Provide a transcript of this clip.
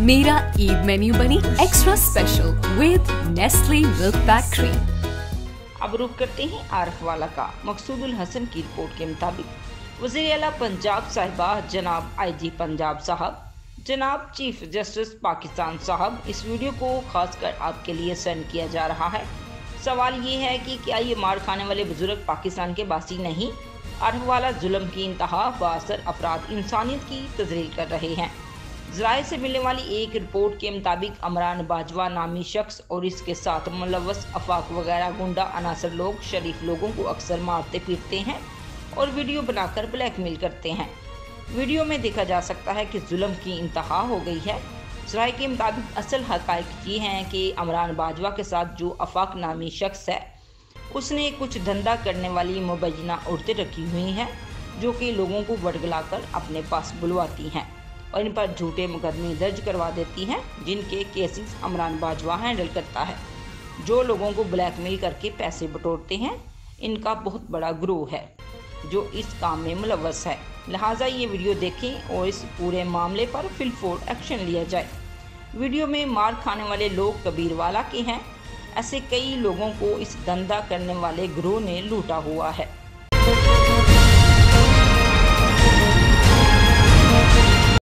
मेरा ईद मेन्यू बनी extra special with Nestle milk pack cream. अब रुख करते हैं आरफ वाला का। मकसूदुल हसन की रिपोर्ट के मुताबिक वज़ीर आला पंजाब साहिबा जनाब IG पंजाब साहब, जनाब चीफ जस्टिस पाकिस्तान साहब, इस वीडियो को खासकर आपके लिए सेंड किया जा रहा है। सवाल ये है कि क्या ये मार खाने वाले बुजुर्ग पाकिस्तान के बासी नहीं? आरफ वाला जुल्म की इंतहा बासर अफराद इंसानियत की तजलील कर रहे हैं। ज़राए से मिलने वाली एक रिपोर्ट के मुताबिक अमरान बाजवा नामी शख्स और इसके साथ मुलव्वस अफाक वगैरह गुंडा अनासर लोग शरीफ लोगों को अक्सर मारते पीटते हैं और वीडियो बनाकर ब्लैकमेल करते हैं। वीडियो में देखा जा सकता है कि जुल्म की इंतहा हो गई है। ज़राए के मुताबिक असल हक़ाइक़ ये हैं कि अमरान बाजवा के साथ जो अफाक नामी शख्स है उसने कुछ धंधा करने वाली मुबैना औरतें रखी हुई हैं जो कि लोगों को बड़गलाकर अपने पास बुलवाती हैं और इन पर झूठे मुकदमे दर्ज करवा देती हैं, जिनके केसेस अमरान बाजवा हैंडल करता है। जो लोगों को ब्लैकमेल करके पैसे बटोरते हैं, इनका बहुत बड़ा ग्रोह है जो इस काम में मुलव्वस है। लिहाजा ये वीडियो देखें और इस पूरे मामले पर फिलफोर एक्शन लिया जाए। वीडियो में मार खाने वाले लोग कबीरवाला के हैं। ऐसे कई लोगों को इस धंधा करने वाले ग्रोह ने लूटा हुआ है।